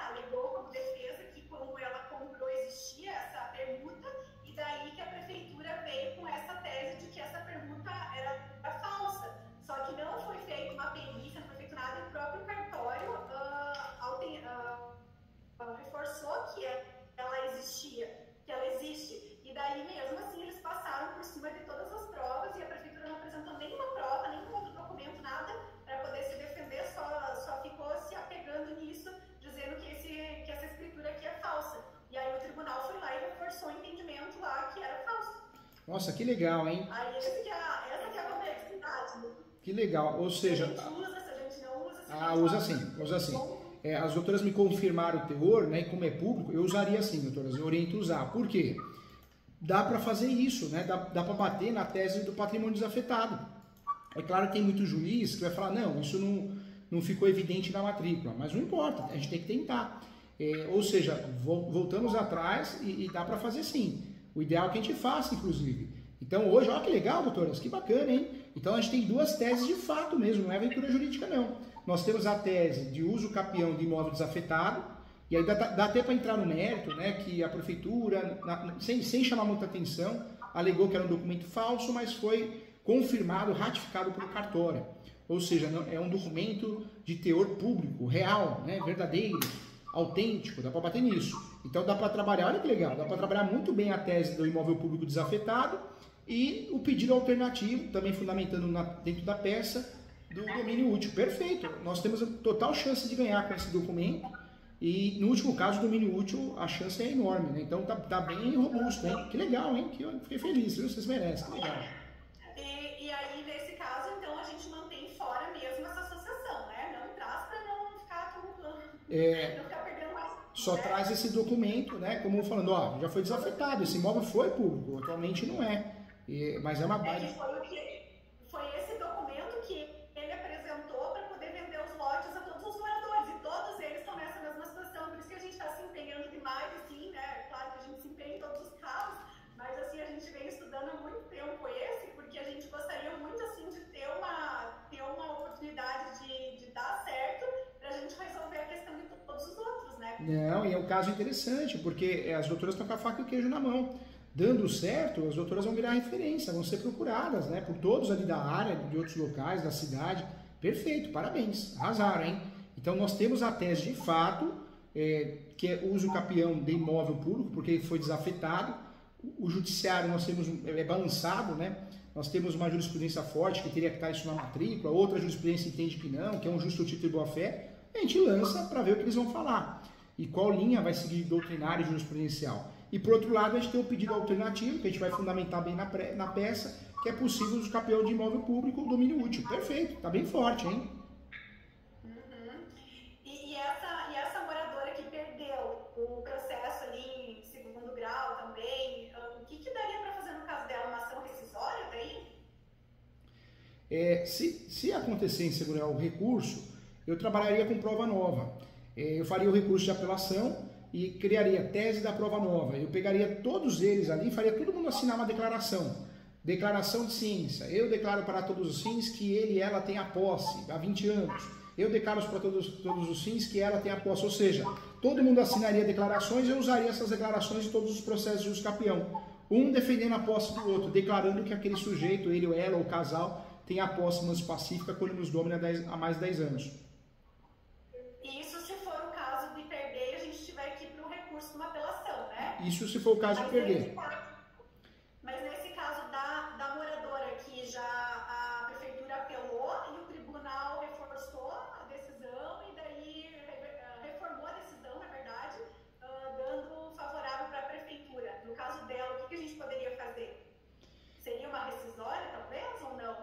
alegou como defesa que como ela comprou existia essa permuta e daí que a prefeitura veio com essa tese de que essa permuta era falsa. Só que não foi feita uma perícia, não foi feito nada, e o próprio cartório reforçou que ela existia, que ela existe. E daí mesmo assim eles passaram por cima de todas as provas e a prefeitura não apresentou nenhuma prova, nenhum outro documento, nada para poder se defender, só ficou se apegando nisso, dizendo que essa escritura aqui é falsa. E aí o tribunal foi lá e reforçou o entendimento lá que era falso. Nossa, que legal, hein? Aí essa que é a complexidade. Que legal, ou seja... Se a gente usa, se a gente não usa... usa sim. As doutoras me confirmaram o teor, né? E como é público, eu usaria assim, doutoras, eu oriento a usar. Por quê? Dá para fazer isso, né? Dá para bater na tese do patrimônio desafetado. É claro que tem muito juiz que vai falar, não, isso não ficou evidente na matrícula, mas não importa, a gente tem que tentar. Ou seja, voltamos atrás e dá para fazer sim. O ideal é que a gente faça, inclusive. Então hoje, olha que legal, doutoras, que bacana, hein? Então a gente tem duas teses de fato mesmo, não é aventura jurídica não. Nós temos a tese de uso capião de imóvel desafetado, e aí dá até para entrar no mérito, né, que a prefeitura, sem chamar muita atenção, alegou que era um documento falso, mas foi confirmado, ratificado pelo cartório. Ou seja, é um documento de teor público, real, né, verdadeiro, autêntico, dá para bater nisso. Então dá para trabalhar, olha que legal, dá para trabalhar muito bem a tese do imóvel público desafetado e o pedido alternativo, também fundamentando dentro da peça, do domínio útil. Perfeito, nós temos a total chance de ganhar com esse documento. E no último caso, do domínio útil, a chance é enorme, né? Então tá bem robusto, hein? Que legal, hein? Que eu fiquei feliz, viu? Vocês merecem, que legal. E aí, nesse caso, então, a gente mantém fora mesmo essa associação, né? Não traz para não ficar tudo... não ficar perdendo mais... Só traz esse documento, né? Como falando, ó, já foi desafetado, esse imóvel foi público, atualmente não é. Mas é uma base... Foi esse documento que ele apresentou para poder vender os lotes a todos os moradores, e todos eles estão nessa mesma situação, por isso que a gente está se empenhando demais, assim, né? Claro que a gente se empenha em todos os casos, mas assim, a gente vem estudando há muito tempo esse, porque a gente gostaria muito, assim, de ter uma oportunidade de dar certo para a gente resolver a questão de todos os outros, né? Não, e é um caso interessante, porque as doutoras estão com a faca e o queijo na mão. Dando certo, as doutoras vão virar referência, vão ser procuradas, né, por todos ali da área, de outros locais, da cidade. Perfeito, parabéns, arrasaram, hein? Então nós temos a tese de fato, que é uso capião de imóvel público, porque ele foi desafetado. O judiciário nós temos, balançado, né? Nós temos uma jurisprudência forte, que teria que estar isso na matrícula, outra jurisprudência entende que não, que é um justo título de boa-fé. A gente lança para ver o que eles vão falar. E qual linha vai seguir doutrinária e jurisprudencial. E por outro lado, a gente tem o pedido alternativo, que a gente vai fundamentar bem na peça, que é possível uso capião de imóvel público, domínio útil. Perfeito, tá bem forte, hein? Uhum. E essa moradora que perdeu o processo ali em segundo grau também, o que daria para fazer no caso dela? Uma ação rescisória daí? Se acontecer em segundo grau o recurso, eu trabalharia com prova nova. Eu faria o recurso de apelação e criaria tese da prova nova. Eu pegaria todos eles ali e faria todo mundo assinar uma declaração. Declaração de ciência. Eu declaro para todos os fins que ele e ela têm a posse há 20 anos. Eu declaro para todos os fins que ela tem a posse. Ou seja, todo mundo assinaria declarações e eu usaria essas declarações em todos os processos de usucapião. Um defendendo a posse do outro, declarando que aquele sujeito, ele ou ela, ou o casal, tem a posse manso pacífica quando nos domina há mais de 10 anos. Isso se for o caso de perder e a gente tiver que ir para um recurso de uma apelação, né? Isso se for o caso de perder. Mas nesse caso da moradora que já a prefeitura apelou e o tribunal reforçou a decisão e daí reformou a decisão, na verdade, dando favorável para a prefeitura. No caso dela, o que a gente poderia fazer? Seria uma rescisória, talvez, ou não?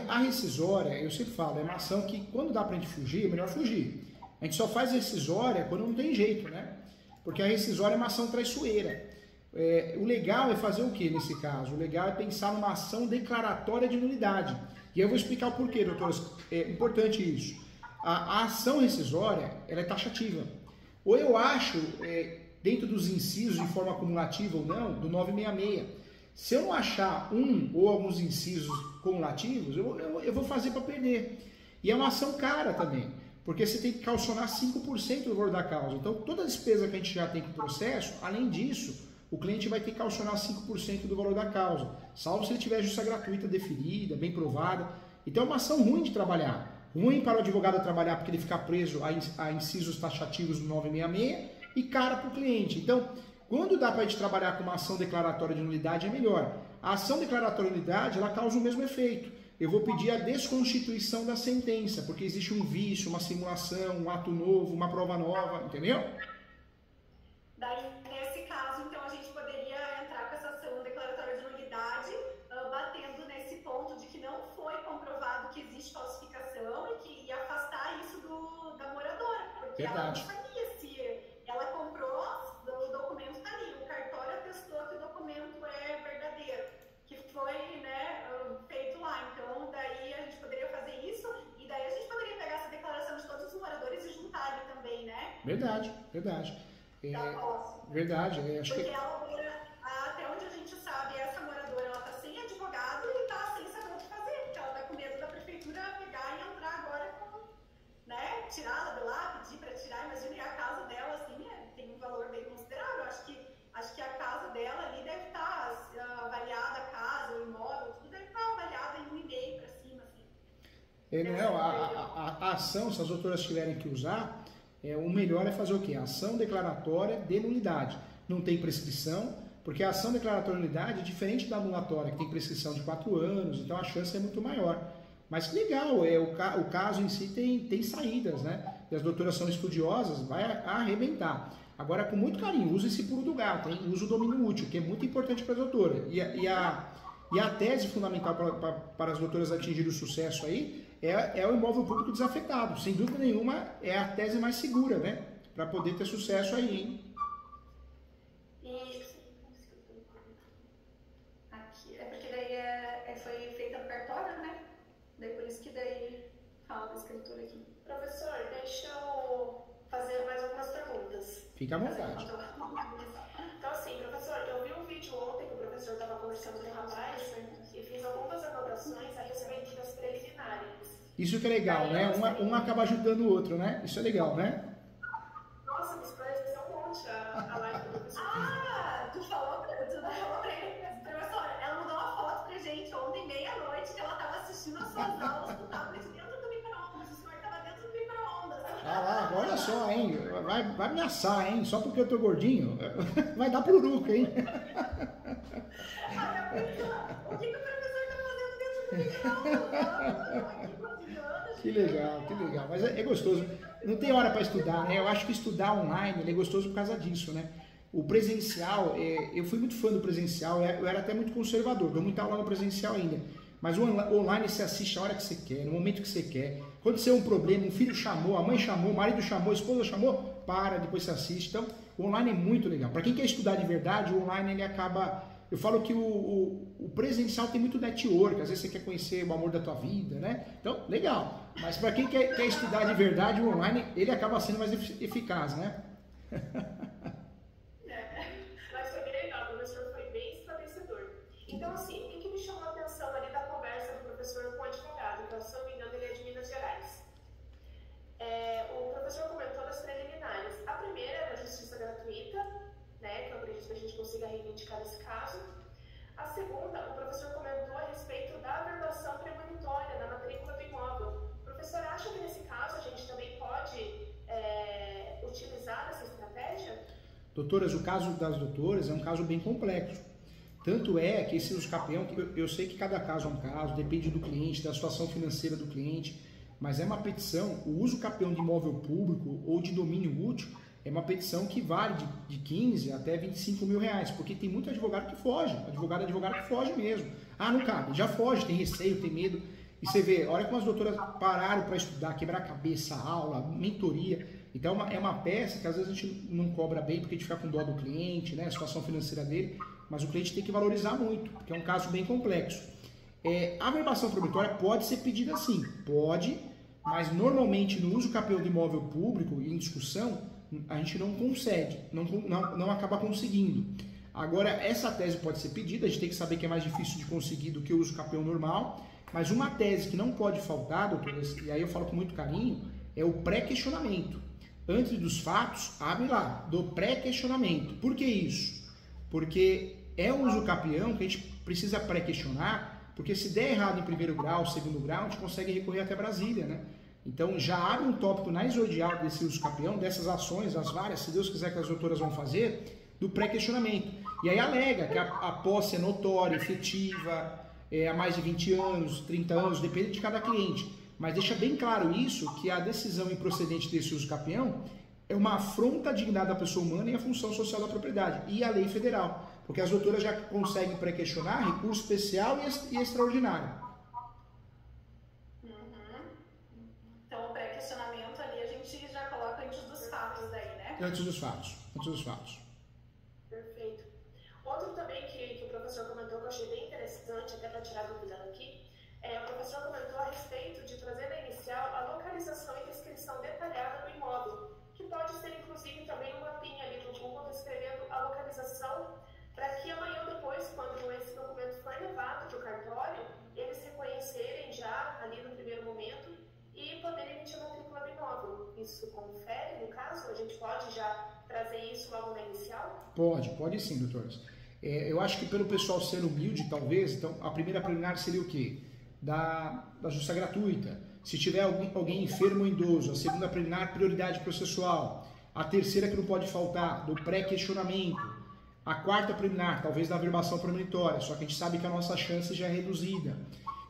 A rescisória, eu sempre falo, é uma ação que quando dá pra gente fugir, é melhor fugir. A gente só faz rescisória quando não tem jeito, né? Porque a rescisória é uma ação traiçoeira. O legal é fazer o que nesse caso? O legal é pensar numa ação declaratória de nulidade. E eu vou explicar o porquê, doutoras. É importante isso. A ação rescisória, ela é taxativa. Ou eu acho, dentro dos incisos, de forma acumulativa ou não, do 966. Se eu não achar um ou alguns incisos cumulativos, eu vou fazer para perder. E é uma ação cara também, porque você tem que calcionar 5% do valor da causa. Então, toda a despesa que a gente já tem com o processo, além disso, o cliente vai ter que calcionar 5% do valor da causa, salvo se ele tiver justiça gratuita deferida, bem provada. Então, é uma ação ruim de trabalhar. Ruim para o advogado trabalhar porque ele fica preso a incisos taxativos do 966 e cara para o cliente. Então, quando dá para a gente trabalhar com uma ação declaratória de nulidade é melhor. A ação declaratória de nulidade, ela causa o mesmo efeito. Eu vou pedir a desconstituição da sentença, porque existe um vício, uma simulação, um ato novo, uma prova nova, entendeu? Daí, nesse caso, então, a gente poderia entrar com essa ação declaratória de nulidade, batendo nesse ponto de que não foi comprovado que existe falsificação e afastar isso da moradora, porque Verdade. Ela não sabia se ela comprou, o documento está ali, o cartório atestou que o documento é verdadeiro, que foi, né, feito lá. Então, daí a gente poderia fazer isso e daí a gente poderia pegar essa declaração de todos os moradores e juntar ali também, né? Verdade. Verdade, acho porque que... até onde a gente sabe, essa moradora, ela está sem advogado e está sem saber o que fazer, porque ela está com medo da prefeitura pegar e entrar agora com, né, tirá-la de lá, pedir para tirar. Imagina que a casa dela, assim, tem um valor bem considerável. Acho que a casa dela ali deve estar avaliada, a casa, o imóvel, tudo deve estar avaliado em 1,5 para cima, assim. A ação, se as doutoras tiverem que usar, o melhor é fazer o quê? Ação declaratória de nulidade. Não tem prescrição, porque a ação declaratória de nulidade é diferente da anulatória, que tem prescrição de 4 anos, então a chance é muito maior. Mas que legal, o caso em si tem saídas, né? E as doutoras são estudiosas, vai arrebentar. Agora, com muito carinho, use esse pulo do gato, hein? Use o domínio útil, que é muito importante para as doutoras. E a tese fundamental para as doutoras atingirem o sucesso aí é o imóvel público desafetado. Sem dúvida nenhuma, é a tese mais segura, né? Para poder ter sucesso aí, hein? Aqui, porque daí foi feita no cartório, né? Daí por isso que daí fala da escritura aqui. Professor, deixa eu fazer mais algumas perguntas. Fica à vontade. Então, assim, professor, eu vi um vídeo ontem que o professor estava conversando com o rapaz e fiz algumas anotações a respeito das preliminares. Isso que é legal, né? Um acaba ajudando o outro, né? Isso é legal, né? Nossa, me esclareceu um monte a live do professor. Tu falou pra ele, professor, ela mandou uma foto pra gente ontem, meia-noite, que ela estava assistindo as suas aulas com o tablet dentro do micro-ondas. O senhor estava dentro do micro-ondas. Ah lá, olha só, hein? Vai me assar, hein? Só porque eu tô gordinho, vai dar pururuca, hein? O que o professor está fazendo dentro do micro-ondas? Que legal. Mas é gostoso. Não tem hora para estudar, né? Eu acho que estudar online ele é gostoso por causa disso, né? O presencial, eu fui muito fã do presencial, eu era até muito conservador, dou muita aula no presencial ainda. Mas o online você assiste a hora que você quer, no momento que você quer. Quando você tem um problema, um filho chamou, a mãe chamou, o marido chamou, a esposa chamou, depois você assiste. Então, o online é muito legal. Para quem quer estudar de verdade, o online ele acaba... Eu falo que o presencial tem muito network, às vezes você quer conhecer o amor da tua vida, né? Então, legal. Mas para quem quer estudar de verdade, o online ele acaba sendo mais eficaz, né? Mas foi bem legal, o professor foi bem esclarecedor. Então, assim, o que me chamou a atenção ali da conversa do professor com o advogado, que, se eu não me engano, ele é de Minas Gerais. O professor comentou das preliminares. A primeira era a justiça gratuita, né, que eu acredito que a gente consiga reivindicar nesse caso. A segunda, o professor comentou a respeito da averbação premonitória da matrícula do imóvel. O professor acha que nesse caso a gente também pode utilizar essa estratégia? Doutoras, o caso das doutoras é um caso bem complexo. Tanto é que esse uso capião, eu sei que cada caso é um caso, depende do cliente, da situação financeira do cliente, mas é uma petição, o uso capião de imóvel público ou de domínio útil é uma petição que vale de 15 até 25 mil reais, porque tem muito advogado que foge, advogado que foge mesmo. Ah, não cabe, já foge, tem receio, tem medo. E você vê, olha como as doutoras pararam para estudar, quebrar a cabeça, aula, mentoria. Então é uma peça que às vezes a gente não cobra bem porque a gente fica com dó do cliente, né, a situação financeira dele, mas o cliente tem que valorizar muito, porque é um caso bem complexo. A averbação probatória pode ser pedida sim, pode, mas normalmente no uso capião de imóvel público em discussão, a gente não concede, não acaba conseguindo. Agora, essa tese pode ser pedida, a gente tem que saber que é mais difícil de conseguir do que o uso capião normal, mas uma tese que não pode faltar, doutoras, e aí eu falo com muito carinho, é o pré-questionamento. Antes dos fatos, abre lá, do pré-questionamento. Por que isso? Porque é um uso capião que a gente precisa pré-questionar, porque se der errado em primeiro grau, segundo grau, a gente consegue recorrer até Brasília, né? Então já abre um tópico na exordial desse uso capião, dessas ações, as várias, se Deus quiser que as doutoras vão fazer, do pré-questionamento. E aí alega que a posse é notória, efetiva, há mais de 20 anos, 30 anos, depende de cada cliente. Mas deixa bem claro isso, que a decisão improcedente desse uso capião é uma afronta à dignidade da pessoa humana e à função social da propriedade, e à lei federal. Porque as doutoras já conseguem pré-questionar recurso especial e extraordinário. Então o pré-questionamento ali a gente já coloca antes dos fatos daí, né? Antes dos fatos. Perfeito. Outro também que o professor comentou que eu achei bem interessante, até para tirar dúvida aqui, o professor comentou a respeito de trazer na inicial a localização e descrição detalhada do imóvel, que pode ser inclusive também um mapinha ali no Google descrevendo a localização, para que amanhã depois, quando esse documento for levado para o cartório, eles reconhecerem já ali no primeiro momento e poderem emitir a matrícula do imóvel. Isso confere, no caso? A gente pode já trazer isso logo na inicial? Pode sim, doutores. Eu acho que pelo pessoal ser humilde, talvez, então a primeira preliminar seria o quê? Da justiça gratuita. Se tiver alguém enfermo ou idoso, a segunda preliminar, prioridade processual. A terceira que não pode faltar, do pré-questionamento. A quarta preliminar, talvez da averbação premonitória, só que a gente sabe que a nossa chance já é reduzida.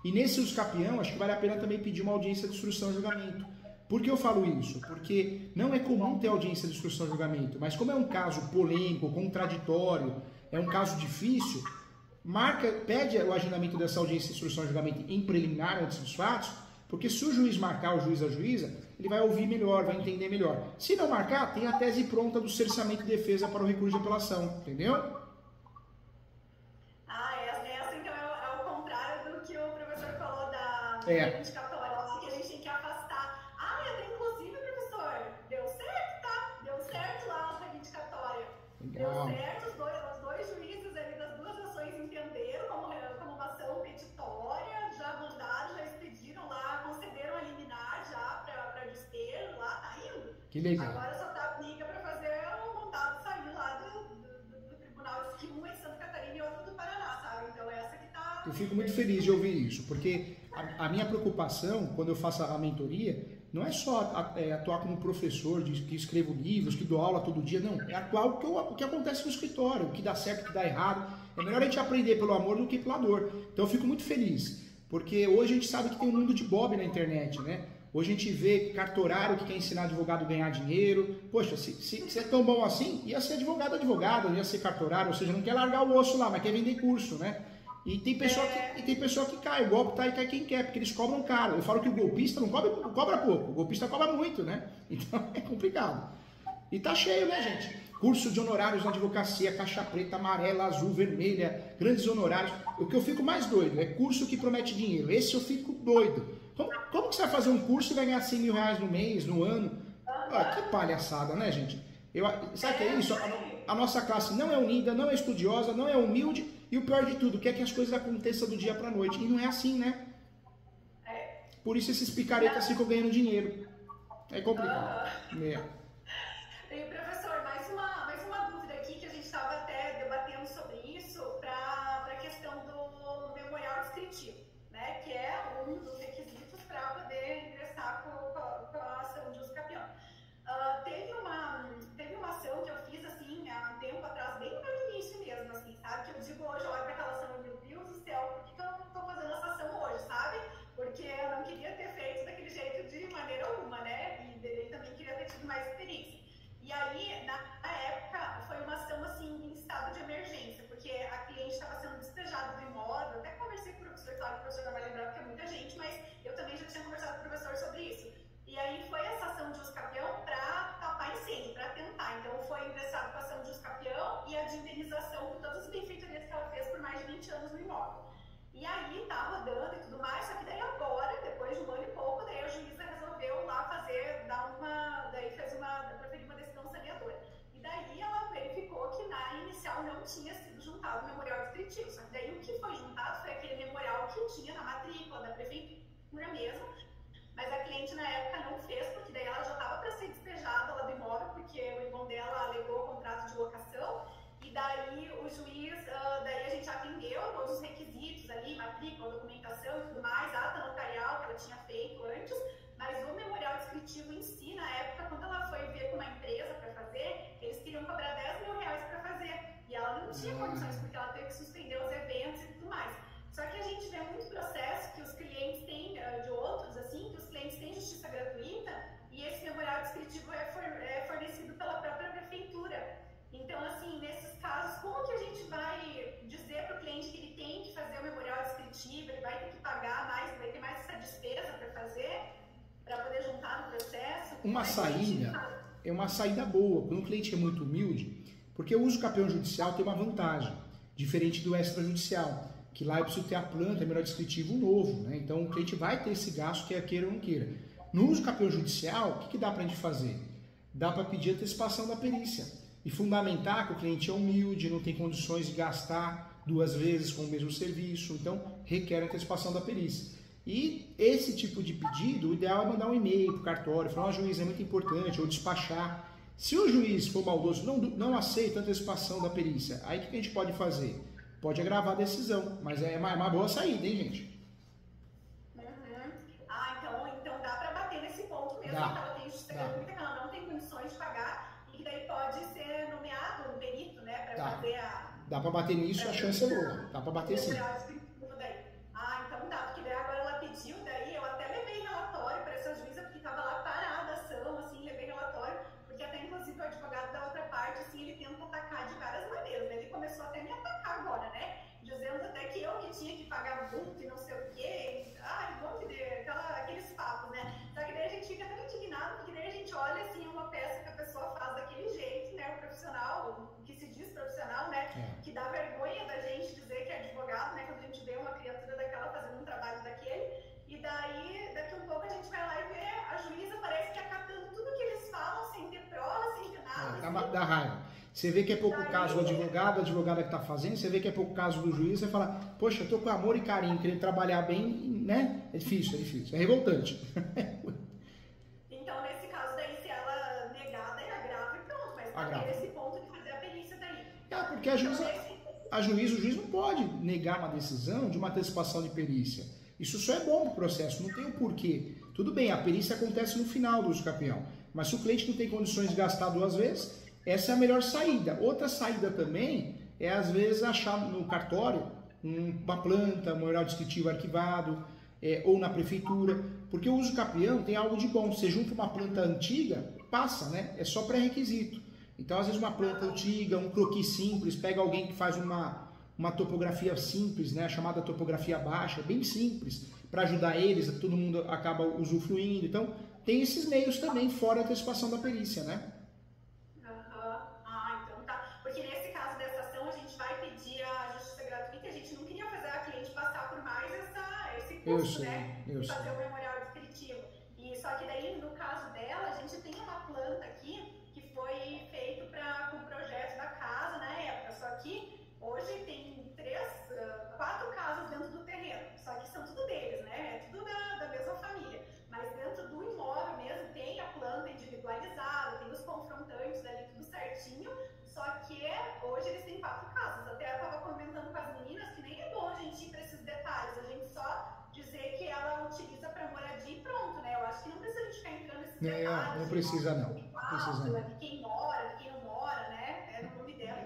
E nesse uso capião, acho que vale a pena também pedir uma audiência de instrução e julgamento. Por que eu falo isso? Porque não é comum ter audiência de instrução e julgamento, mas como é um caso polêmico, contraditório, é um caso difícil, pede o agendamento dessa audiência de instrução e julgamento em preliminar antes dos fatos, porque se o juiz marcar, o juiz, a juíza, ele vai ouvir melhor, vai entender melhor. Se não marcar, tem a tese pronta do cerceamento de defesa para o recurso de apelação, entendeu? Essa então é o contrário do que o professor falou da reivindicatória, que a gente tem que afastar. Até inclusive, professor, deu certo, tá? Deu certo lá a reivindicatória. Legal. Deu certo, os dois juízes ali das duas ações entenderam como uma ação petitória, já mandaram, já expediram lá, concederam a liminar já para despejo lá, tá indo. Que legal. Agora só tá a briga para fazer o vontade sair lá do tribunal, que um é Santa Catarina e outro do Paraná, sabe? Então essa que tá... Eu fico muito feliz de ouvir isso, porque a minha preocupação, quando eu faço a mentoria, não é só atuar como professor, que escrevo livros, que dou aula todo dia, não. É atuar o que acontece no escritório, o que dá certo, o que dá errado. É melhor a gente aprender pelo amor do que pela dor. Então eu fico muito feliz, porque hoje a gente sabe que tem um mundo de bob na internet, né? Hoje a gente vê cartorário que quer ensinar advogado a ganhar dinheiro. Poxa, se é tão bom assim, ia ser advogado, ia ser cartorário, ou seja, não quer largar o osso lá, mas quer vender curso, né? E tem pessoa que cai, o golpe tá e cai quem quer, porque eles cobram caro. Eu falo que o golpista não cobra pouco, o golpista cobra muito, né? Então é complicado. E tá cheio, né, gente? Curso de honorários na advocacia, caixa preta, amarela, azul, vermelha, grandes honorários. O que eu fico mais doido é curso que promete dinheiro. Esse eu fico doido. Como que você vai fazer um curso e vai ganhar 100 mil reais no mês, no ano? Que palhaçada, né, gente? Sabe o que é isso? A nossa classe não é unida, não é estudiosa, não é humilde, e o pior de tudo, quer que as coisas aconteçam do dia para a noite. E não é assim, né? Por isso esses picaretas ficam ganhando dinheiro. É complicado. E, professor, mais uma dúvida aqui, que a gente estava até debatendo sobre isso, para a questão do memorial descritivo, né? Que é um dos requisitos para poder ingressar com a ação de uso capião. Teve uma ação que eu fiz, assim, há um tempo atrás, bem no meu início mesmo, assim, sabe? Que eu digo hoje, eu olho para aquela ação e meu Deus do céu, por que eu não estou fazendo essa ação hoje, sabe? Porque eu não queria ter feito daquele jeito de maneira alguma, né? E também queria ter tido mais experiência. E aí, na época, foi uma ação, assim, em estado de emergência, porque a cliente estava sendo despejada do imóvel. Até conversei com o professor, claro que o professor não vai lembrar porque é muita gente, mas eu também já tinha conversado com o professor sobre isso. E aí foi essa ação de uso capião para tapar incêndio, para tentar. Então foi ingressado com a ação de uso capião e a de indenização por todas as benfeitorias que ela fez por mais de 20 anos no imóvel. E aí tá rodando e tudo mais, só que daí agora, depois de um ano e pouco, daí a juíza resolveu lá proferir uma decisão saneadora. E daí ela verificou que na inicial não tinha sido juntado o memorial descritivo. Só que daí o que foi juntado foi aquele memorial que tinha na matrícula da prefeitura mesmo, mas a cliente na época não fez, porque daí ela já estava para ser despejada lá do imóvel, porque o irmão dela alegou o contrato de locação, e daí o juiz, daí a gente atendeu todos os requisitos ali, matrícula, documentação e tudo mais, ata notarial que ela tinha feito antes, mas o memorial descritivo em si, na época, quando ela foi ver com uma empresa para fazer, eles queriam cobrar R$10.000 para fazer, e ela não tinha condições, porque ela teve que suspender os eventos e tudo mais. Só que a gente vê muito processo que os clientes têm, de outros, assim, que os clientes têm justiça gratuita e esse memorial descritivo é fornecido pela própria prefeitura. Então, assim, nesses casos, como que a gente vai dizer para o cliente que ele tem que fazer o memorial descritivo, ele vai ter que pagar mais, vai ter mais essa despesa para fazer, para poder juntar no processo? Uma saída é uma saída boa, quando o cliente é muito humilde, porque o uso capião judicial tem uma vantagem, diferente do extrajudicial, que lá eu preciso ter a planta, memorial descritivo novo, né? Então o cliente vai ter esse gasto, quer queira ou não queira. No uso capião judicial, o que dá para a gente fazer? Dá para pedir antecipação da perícia e fundamentar que o cliente é humilde, não tem condições de gastar 2 vezes com o mesmo serviço, então requer antecipação da perícia. E esse tipo de pedido, o ideal é mandar um e-mail para o cartório, falar, juiz, é muito importante, ou despachar. Se o juiz for maldoso, não aceita a antecipação da perícia, aí o que a gente pode fazer? Pode agravar a decisão, mas é uma boa saída, hein, gente? Então dá para bater nesse ponto mesmo, que ela tem justiça gratuita, que ela não tem condições de pagar, e que daí pode ser nomeado um perito, né, para fazer a... Dá para bater nisso, a chance é boa, dá para bater sim. Então dá, porque daí agora ela pediu, daí eu até levei relatório para essa juíza, porque estava lá parada a ação, assim, levei relatório, porque até inclusive o advogado da outra parte, assim, ele tenta atacar de várias maneiras, né? Ele começou até a me atacar agora, né? Dizendo até que eu que tinha que pagar multa e não sei o quê, aqueles papos, né? Só que daí a gente fica tão indignado, porque daí a gente olha, assim, uma peça que a pessoa faz daquele jeito, né? O profissional, o que se diz profissional, né? Que dá vergonha da gente dizer que é advogado, né? Quando a gente vê uma criatura daquela fazendo um trabalho daquele, e daí, daqui um pouco a gente vai lá e vê a juíza, parece que acatando tudo que eles falam, sem ter prova, sem ter nada. Dá raiva. Você vê que é pouco caso do advogado, a advogada que está fazendo, você vê que é pouco caso do juiz, você fala, poxa, eu tô com amor e carinho, querendo trabalhar bem, né? É difícil, é revoltante. Então, nesse caso daí, se ela negar, daí agrava e pronto, mas até esse ponto de fazer a perícia daí. Porque o juiz não pode negar uma decisão de uma antecipação de perícia. Isso só é bom para o processo, não tem o porquê. Tudo bem, a perícia acontece no final do uso capião, mas se o cliente não tem condições de gastar 2 vezes, essa é a melhor saída. Outra saída também é, às vezes, achar no cartório uma planta, um memorial descritivo arquivado, ou na prefeitura, porque o uso capião tem algo de bom. Você junta uma planta antiga, passa, né? É só pré-requisito. Então, às vezes, uma planta antiga, um croquis simples, pega alguém que faz uma topografia simples, né? A chamada topografia baixa, bem simples, para ajudar eles, todo mundo acaba usufruindo. Então, tem esses meios também, fora a antecipação da perícia, né? Então tá. Porque nesse caso dessa ação, a gente vai pedir a justiça gratuita, a gente não queria fazer a cliente passar por mais esse custo, né? De fazer o memorial descritivo. E só que daí, no caso dela, a gente tem uma planta aqui que foi feita Não, não precisa não. Não precisa não. De quem mora, de quem não mora, né? É no nome dela.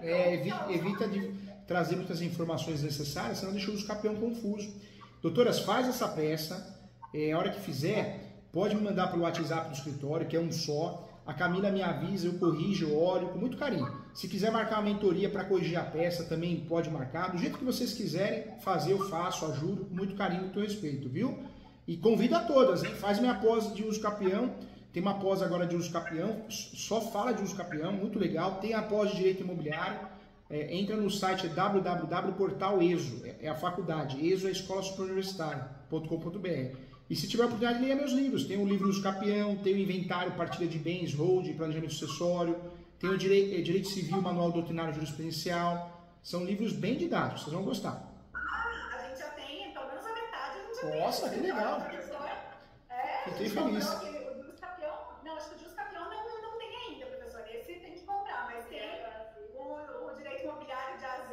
Evita de trazer muitas informações necessárias, senão deixa o uso capião confuso. Doutoras, faz essa peça, a hora que fizer, pode me mandar pelo WhatsApp do escritório, que é um só. A Camila me avisa, eu corrijo, eu olho, com muito carinho. Se quiser marcar uma mentoria para corrigir a peça, também pode marcar. Do jeito que vocês quiserem fazer, eu faço, ajudo, com muito carinho, com muito respeito, viu? E convido a todas, hein? Faz minha pós de uso capião. Tem uma pós agora de uso capião, só fala de uso capião, muito legal. Tem a pós de direito imobiliário. Entra no site www.portal.eso, é a faculdade, ESO é a Escola Superior Universitária.com.br. E se tiver a oportunidade, leia meus livros. Tem o livro Uso Capião, tem o Inventário, Partilha de Bens, Hold, Planejamento Sucessório, tem o Direito Civil, Manual Doutrinário Jurisprudencial. São livros bem didáticos, vocês vão gostar. A gente já tem, pelo menos a metade a gente já tem. Nossa, que legal. Fiquei feliz. Acho que o Jus Capião não tem ainda, professor. Esse tem que comprar, mas tem o direito imobiliário de AZ,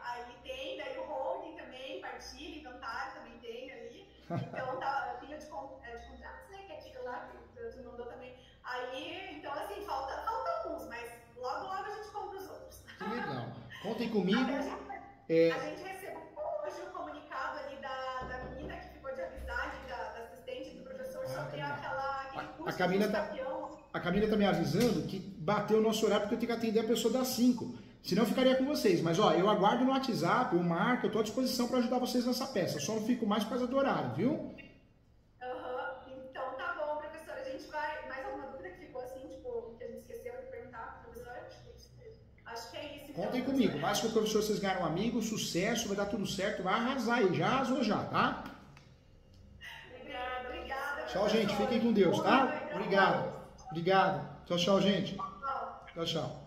aí tem, daí o holding também, partilha, inventário também tem ali. Então tá, tem de contratos, né, que é aquilo lá que você mandou também. Aí, então assim, falta alguns, mas logo a gente compra os outros. Que legal. Contem comigo. A gente recebeu hoje o comunicado ali da menina que ficou de avisar, da assistente do professor, sobre aquele curso de Capião. A Camila tá me avisando que bateu o nosso horário porque eu tenho que atender a pessoa das 5. Senão eu ficaria com vocês. Mas ó, eu aguardo no WhatsApp, eu marco, eu tô à disposição para ajudar vocês nessa peça. Só não fico mais por causa do horário, viu? Então tá bom, professora. A gente vai. Mais alguma dúvida que ficou assim, tipo, que a gente esqueceu de perguntar, professora? Acho que é isso. Então, contem comigo. Mais que o professor, vocês ganharam um amigo, sucesso, vai dar tudo certo, vai arrasar aí. Já arrasou já, tá? Obrigada. Tchau, gente. Fiquem com Deus, tá? Obrigado. Tchau, tchau, gente. Tchau, tchau.